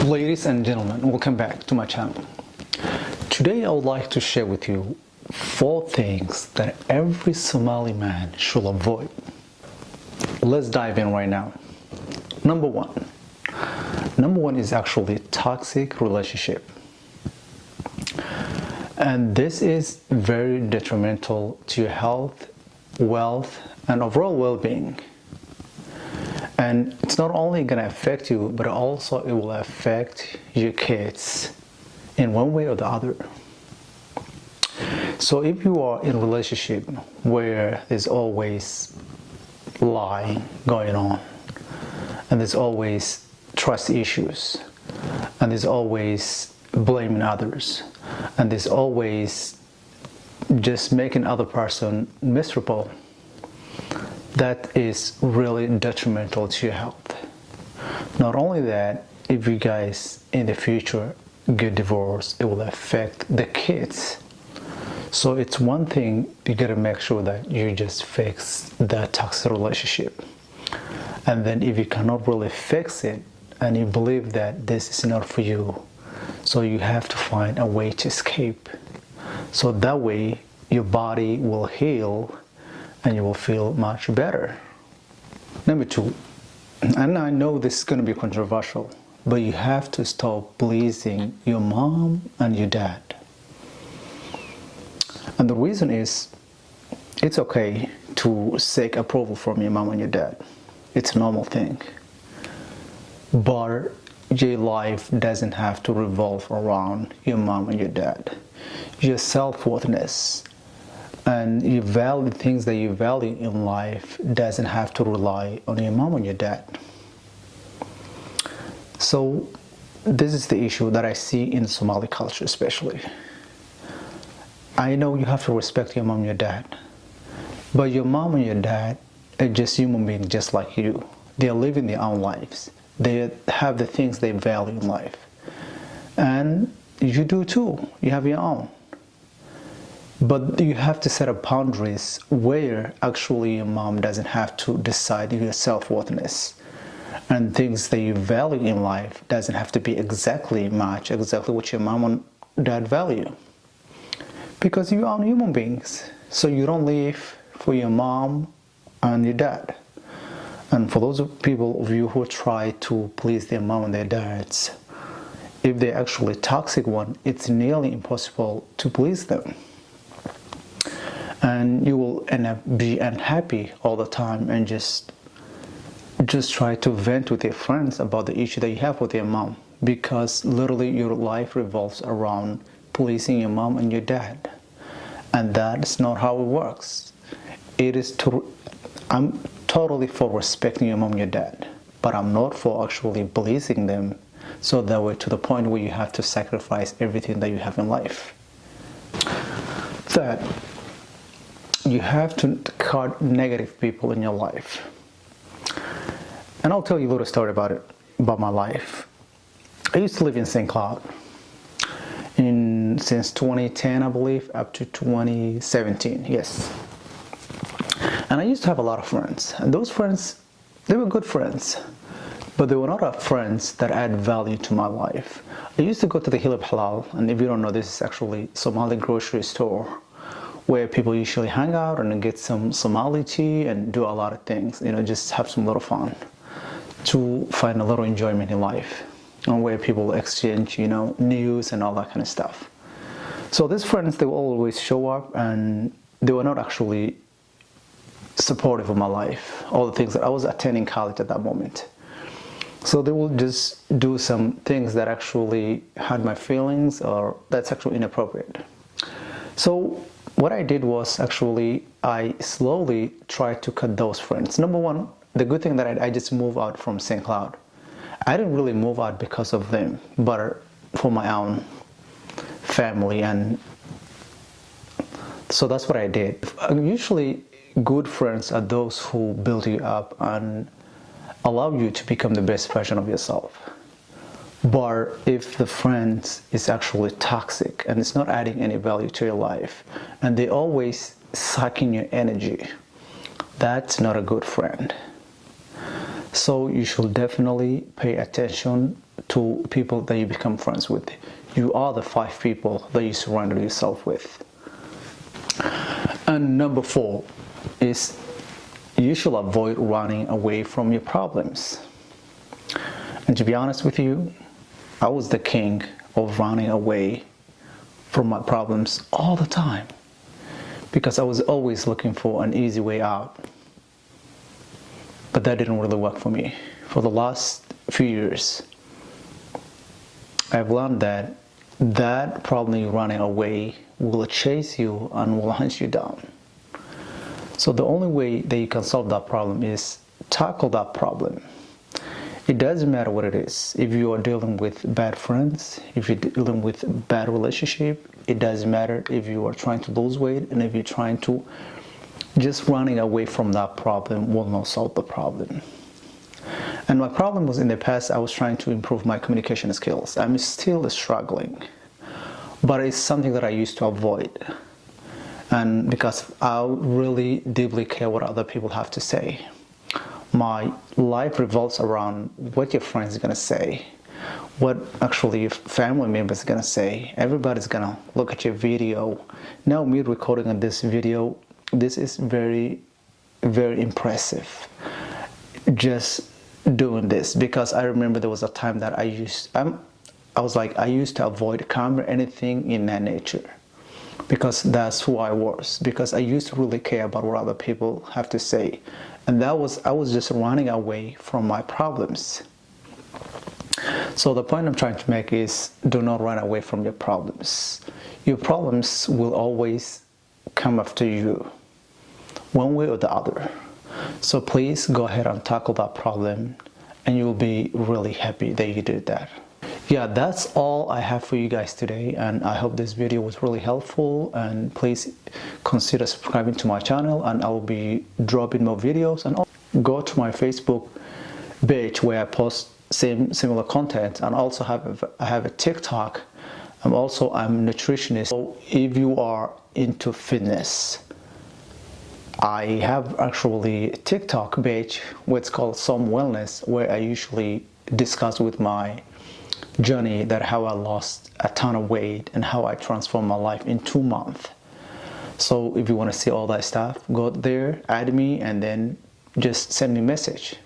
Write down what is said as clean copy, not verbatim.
Ladies and gentlemen, welcome back to my channel. Today I would like to share with you 4 things that every Somali man should avoid. Let's dive in right now. Number one is actually toxic relationship. And this is very detrimental to your health, wealth, and overall well-being. And it's not only going to affect you, but also it will affect your kids in one way or the other. So if you are in a relationship where there's always lying going on, and there's always trust issues, and there's always blaming others, and there's always just making other person miserable, that is really detrimental to your health. Not only that, if you guys in the future get divorced, it will affect the kids. So it's one thing, you gotta make sure that you just fix that toxic relationship. And then if you cannot really fix it, and you believe that this is not for you, so you have to find a way to escape. So that way your body will heal and you will feel much better. Number 2, and I know this is going to be controversial, but you have to stop pleasing your mom and your dad. And the reason is, it's okay to seek approval from your mom and your dad. It's a normal thing. But your life doesn't have to revolve around your mom and your dad. Your self-worthiness and you value things that you value in life doesn't have to rely on your mom and your dad. So this is the issue that I see in Somali culture especially. I know you have to respect your mom and your dad, but your mom and your dad are just human beings just like you. They are living their own lives. They have the things they value in life. And you do too. You have your own. But you have to set up boundaries where actually your mom doesn't have to decide your self-worthiness. And things that you value in life doesn't have to be exactly what your mom and dad value. Because you are human beings. So you don't live for your mom and your dad. And for those people of you who try to please their mom and their dads, if they're actually toxic one, it's nearly impossible to please them. And you will end up be unhappy all the time and just try to vent with your friends about the issue that you have with your mom, because literally your life revolves around pleasing your mom and your dad, and that's not how it works. I'm totally for respecting your mom and your dad, but I'm not for actually pleasing them so that way to the point where you have to sacrifice everything that you have in life. Third, you have to cut negative people in your life. And I'll tell you a little story about my life. I used to live in St. Cloud since 2010, I believe, up to 2017, yes. And I used to have a lot of friends. And those friends, they were good friends, but they were not friends that add value to my life. I used to go to the Hilab Halal, and if you don't know, this is actually Somali grocery store, where people usually hang out and get some Somali tea and do a lot of things, just have some little fun to find a little enjoyment in life, and where people exchange, news and all that kind of stuff. So these friends, they will always show up, and they were not actually supportive of my life, all the things that I was attending college at that moment. So they will just do some things that actually hurt my feelings, or that's actually inappropriate. So what I did was actually I slowly tried to cut those friends. Number one, the good thing that I just moved out from St. Cloud. I didn't really move out because of them, but for my own family, and so that's what I did. Usually good friends are those who build you up and allow you to become the best version of yourself. But if the friend is actually toxic and it's not adding any value to your life, and they always sucking your energy, that's not a good friend. So you should definitely pay attention to people that you become friends with. You are the 5 people that you surround yourself with. And number 4 is you should avoid running away from your problems. And to be honest with you, I was the king of running away from my problems all the time because I was always looking for an easy way out. But that didn't really work for me. For the last few years, I've learned that that problem you're running away will chase you and will hunt you down. So the only way that you can solve that problem is tackle that problem. It doesn't matter what it is. If you are dealing with bad friends, if you're dealing with bad relationship, it doesn't matter if you are trying to lose weight, and if you're trying to just running away from that problem will not solve the problem. And my problem was in the past, I was trying to improve my communication skills. I'm still struggling, but it's something that I used to avoid. And because I really deeply care what other people have to say. My life revolves around what your friends are gonna say, what actually your family members are gonna say. Everybody's gonna look at your video. Now me recording on this video, this is very, very impressive. Just doing this, because I remember there was a time that I used to avoid camera, anything in that nature, because that's who I was, because I used to really care about what other people have to say. And I was just running away from my problems. So the point I'm trying to make is, do not run away from your problems. Your problems will always come after you, one way or the other. So please go ahead and tackle that problem, and you'll be really happy that you did that. Yeah, that's all I have for you guys today, and I hope this video was really helpful. And please consider subscribing to my channel, and I'll be dropping more videos. And go to my Facebook page where I post similar content, and also I have a TikTok. I'm a nutritionist. So if you are into fitness, I have actually a TikTok page where it's called Some Wellness, where I usually discuss with my journey that how I lost a ton of weight and how I transformed my life in 2 months. So if you want to see all that stuff, go there, add me, and then just send me a message.